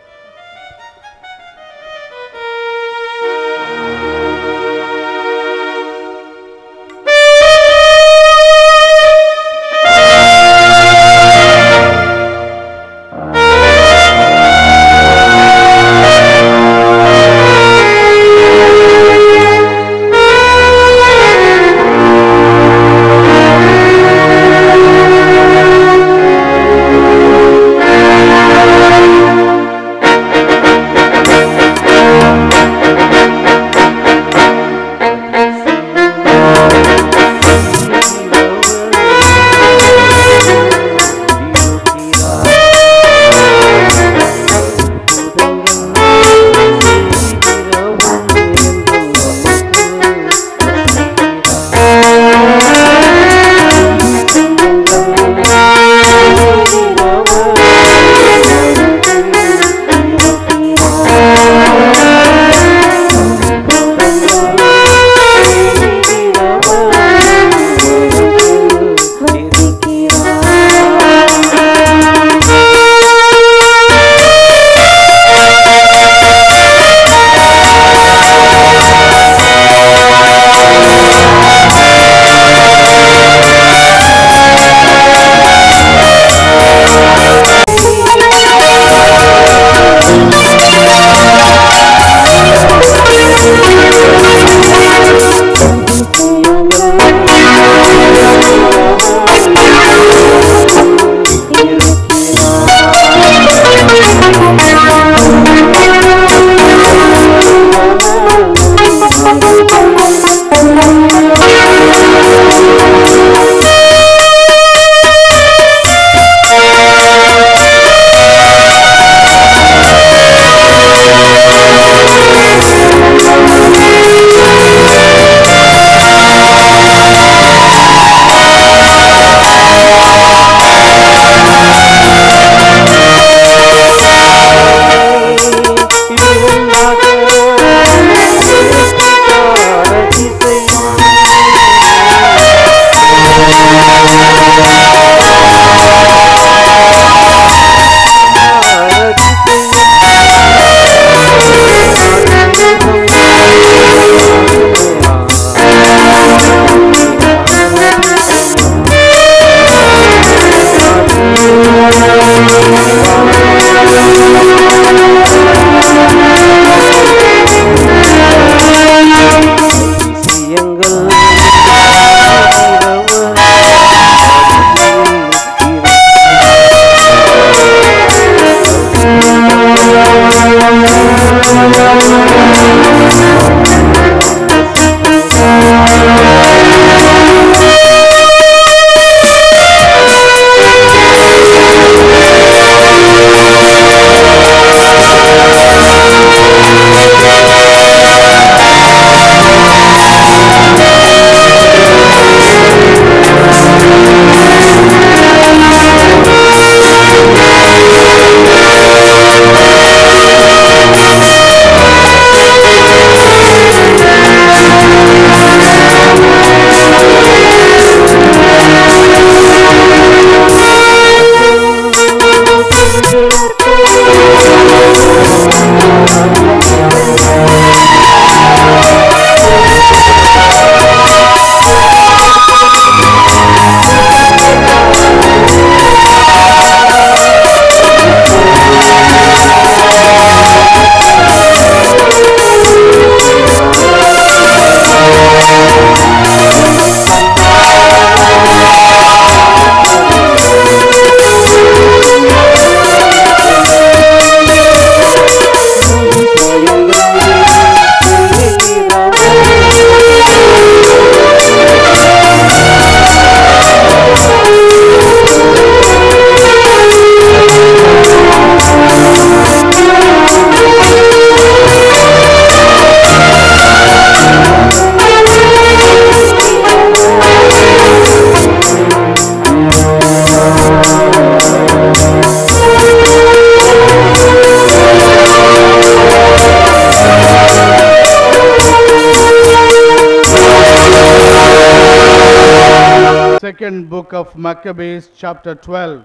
Speaker 1: second book of Maccabees, chapter 12,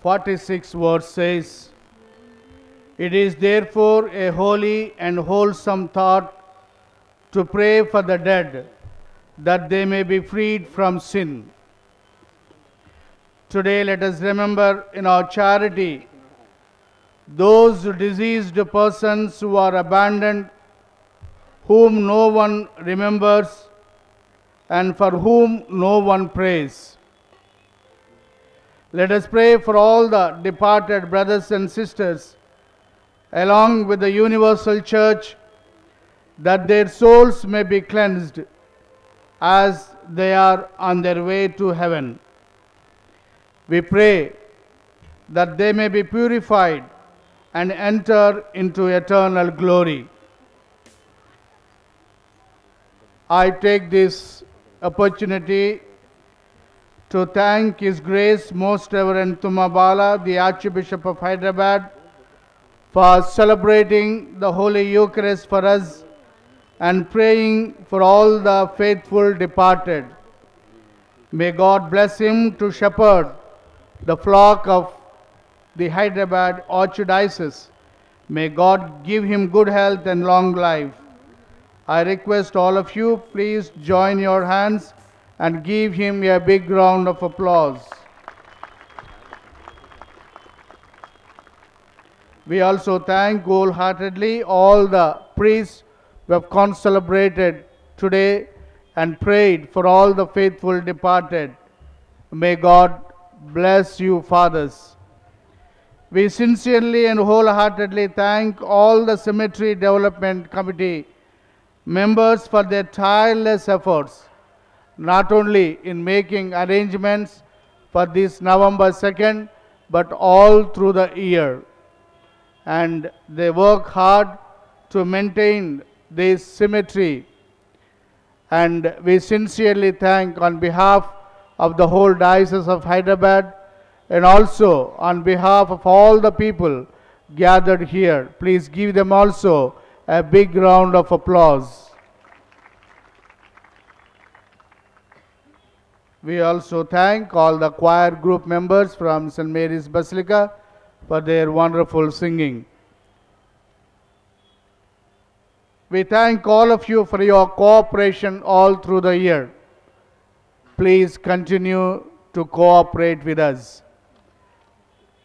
Speaker 1: 46 verse says, "It is therefore a holy and wholesome thought to pray for the dead, that they may be freed from sin." Today let us remember in our charity those diseased persons who are abandoned, whom no one remembers, and for whom no one prays. Let us pray for all the departed brothers and sisters, along with the universal church, that their souls may be cleansed as they are on their way to heaven. We pray that they may be purified and enter into eternal glory. I take this opportunity to thank His Grace Most Reverend Tumabala, the Archbishop of Hyderabad, for celebrating the Holy Eucharist for us and praying for all the faithful departed. May God bless him to shepherd the flock of the Hyderabad Archdiocese. May God give him good health and long life. I request all of you, please join your hands and give him a big round of applause. We also thank wholeheartedly all the priests who have concelebrated today and prayed for all the faithful departed. May God bless you, fathers. We sincerely and wholeheartedly thank all the Cemetery Development Committee members for their tireless efforts, not only in making arrangements for this November 2nd, but all through the year. And they work hard to maintain this cemetery. And we sincerely thank on behalf of the whole Diocese of Hyderabad and also on behalf of all the people gathered here. Please give them also a big round of applause. We also thank all the choir group members from St. Mary's Basilica for their wonderful singing. We thank all of you for your cooperation all through the year. Please continue to cooperate with us.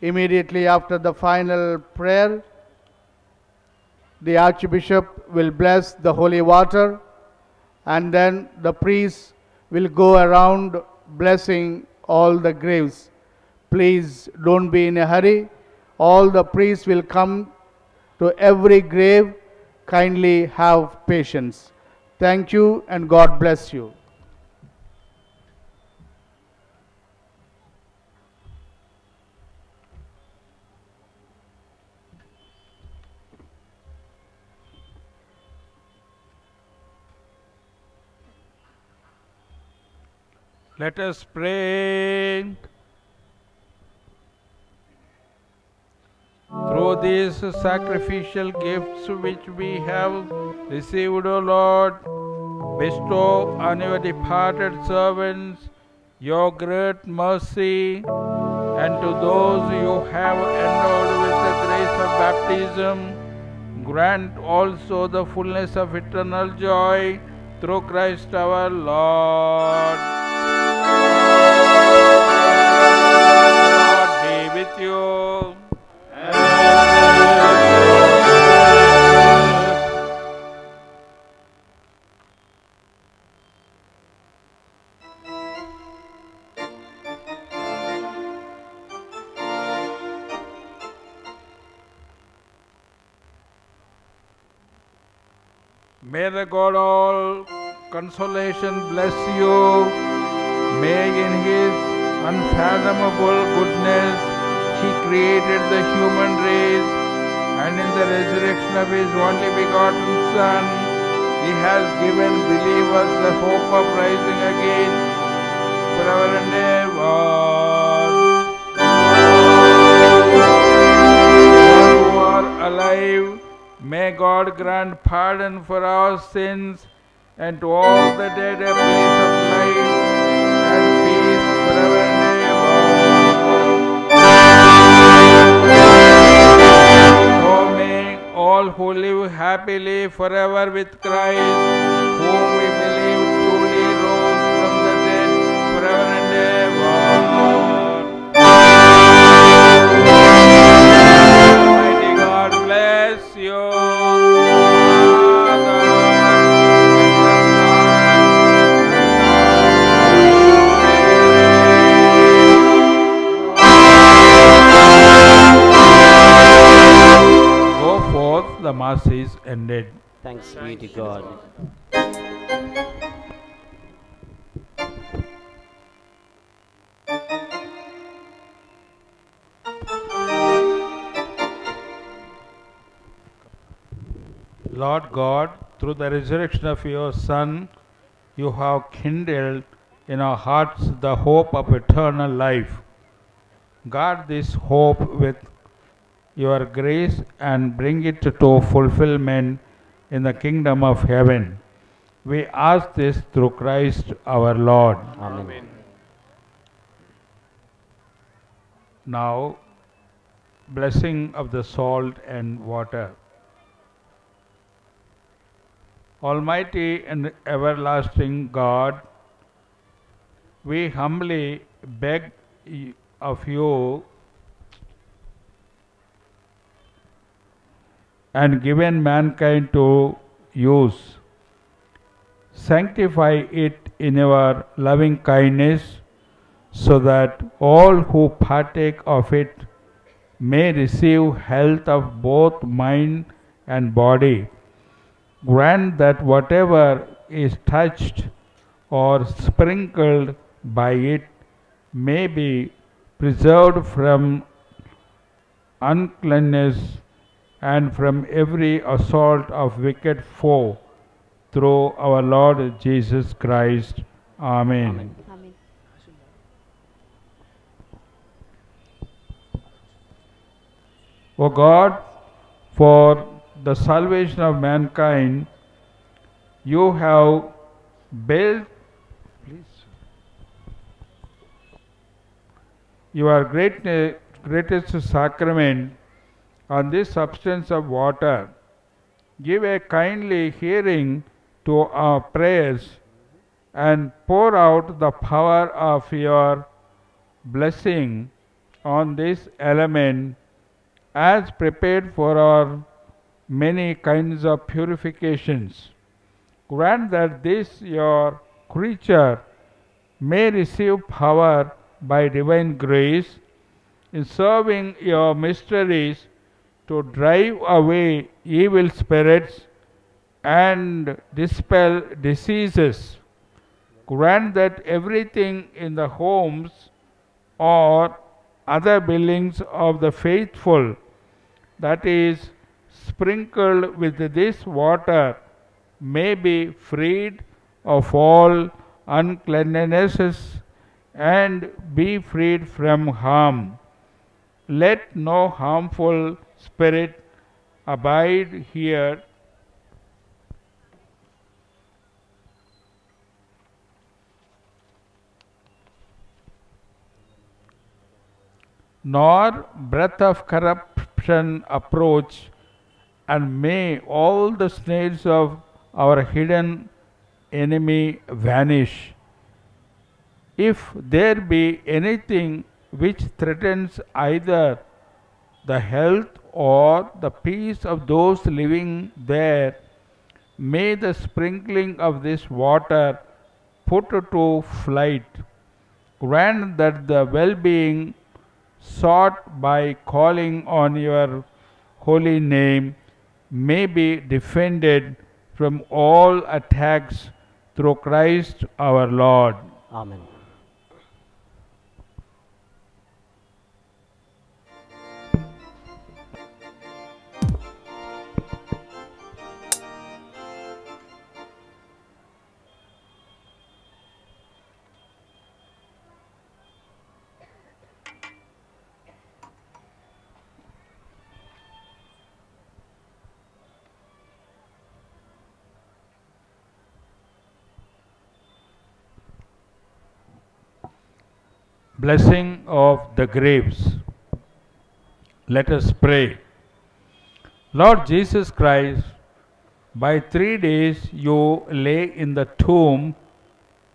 Speaker 1: Immediately after the final prayer, the Archbishop will bless the holy water, and then the priests will go around blessing all the graves. Please don't be in a hurry. All the priests will come to every grave. Kindly have patience. Thank you and God bless you.
Speaker 2: Let us pray. Through these sacrificial gifts which we have received, O Lord, bestow on your departed servants your great mercy, and to those you have endowed with the grace of baptism, grant also the fullness of eternal joy through Christ our Lord. Lord be with you. May the God all consolation bless you. May in His unfathomable goodness He created the human race, and in the resurrection of His only begotten Son, He has given believers the hope of rising again forever and ever. All who are alive, may God grant pardon for our sins, and to all the dead a place of life, and forever and ever. O may all who live happily forever with Christ, whom we believe truly rose from the dead, forever and ever. Almighty God bless you, Father, Go forth, the Mass is ended.
Speaker 3: Thanks be to God.
Speaker 2: Lord God, through the resurrection of your Son, you have kindled in our hearts the hope of eternal life. Guard this hope with your grace and bring it to fulfillment in the kingdom of heaven. We ask this through Christ our Lord.
Speaker 3: Amen.
Speaker 2: Now, blessing of the salt and water. Almighty and everlasting God, we humbly beg of you and given mankind to use, sanctify it in your loving kindness, so that all who partake of it may receive health of both mind and body. Grant that whatever is touched or sprinkled by it may be preserved from uncleanness and from every assault of wicked foe, through our Lord Jesus Christ. Amen.
Speaker 4: Amen.
Speaker 2: O God, for the salvation of mankind, you have built your greatest sacrament on this substance of water. Give a kindly hearing to our prayers and pour out the power of your blessing on this element as prepared for our many kinds of purifications. Grant that this your creature may receive power by divine grace in serving your mysteries to drive away evil spirits and dispel diseases. Grant that everything in the homes or other buildings of the faithful that is sprinkled with this water may be freed of all uncleannesses and be freed from harm. Let no harmful spirit abide here, nor breath of corruption approach, and may all the snares of our hidden enemy vanish. If there be anything which threatens either the health or the peace of those living there, may the sprinkling of this water put to flight. Grant that the well-being sought by calling on your holy name may be defended from all attacks through Christ our Lord.
Speaker 3: Amen.
Speaker 2: blessing of the graves. Let us pray. Lord Jesus Christ, by 3 days you lay in the tomb,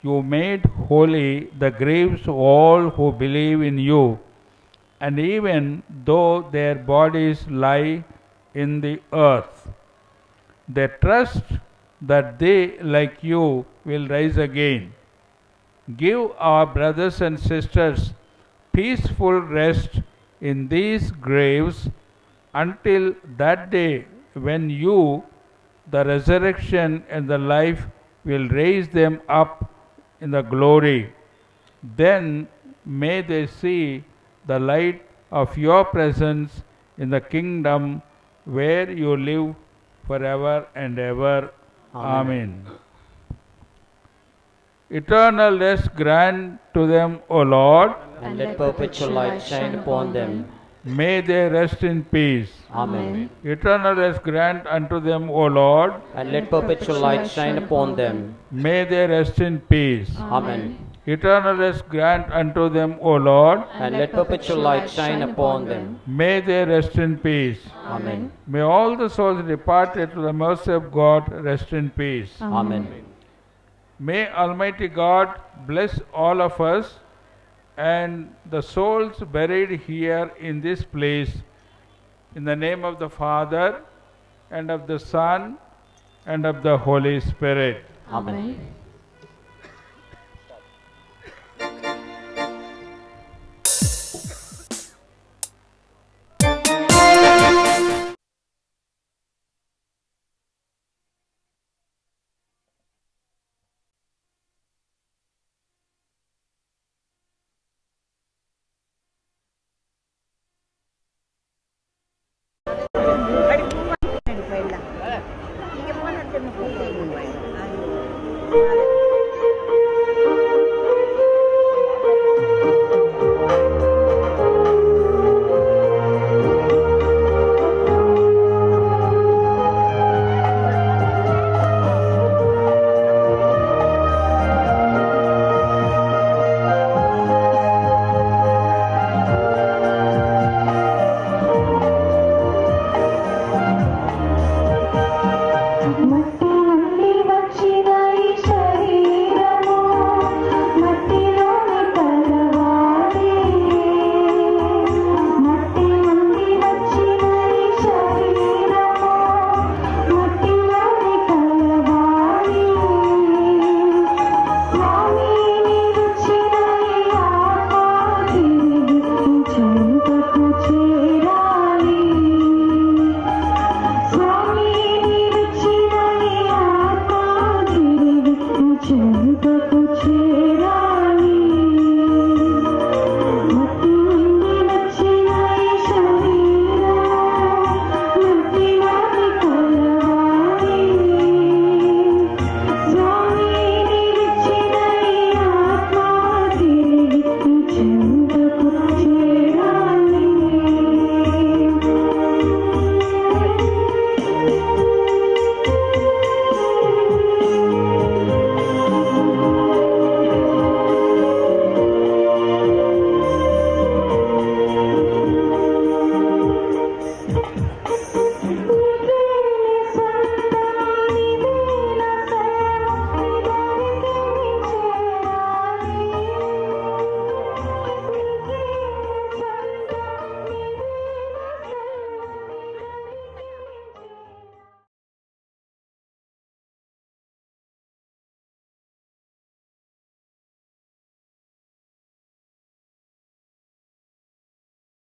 Speaker 2: you made holy the graves of all who believe in you, and even though their bodies lie in the earth, they trust that they, like you, will rise again. Give our brothers and sisters peaceful rest in these graves until that day when you, the resurrection and the life, will raise them up in the glory. Then may they see the light of your presence in the kingdom where you live forever and ever. Amen. Eternal rest grant to them, O Lord.
Speaker 3: And let perpetual light shine upon them.
Speaker 2: May they rest in peace.
Speaker 3: Amen.
Speaker 2: Eternal rest grant unto them, O Lord.
Speaker 3: And let perpetual light shine upon them.
Speaker 2: May they rest in peace.
Speaker 3: Amen.
Speaker 2: Eternal rest grant unto them, O Lord.
Speaker 3: And let perpetual light shine upon them.
Speaker 2: May they rest in peace.
Speaker 3: Amen.
Speaker 2: May all the souls departed to the mercy of God rest in peace.
Speaker 3: Amen.
Speaker 2: May Almighty God bless all of us and the souls buried here in this place, in the name of the Father, and of the Son, and of the Holy Spirit.
Speaker 3: Amen.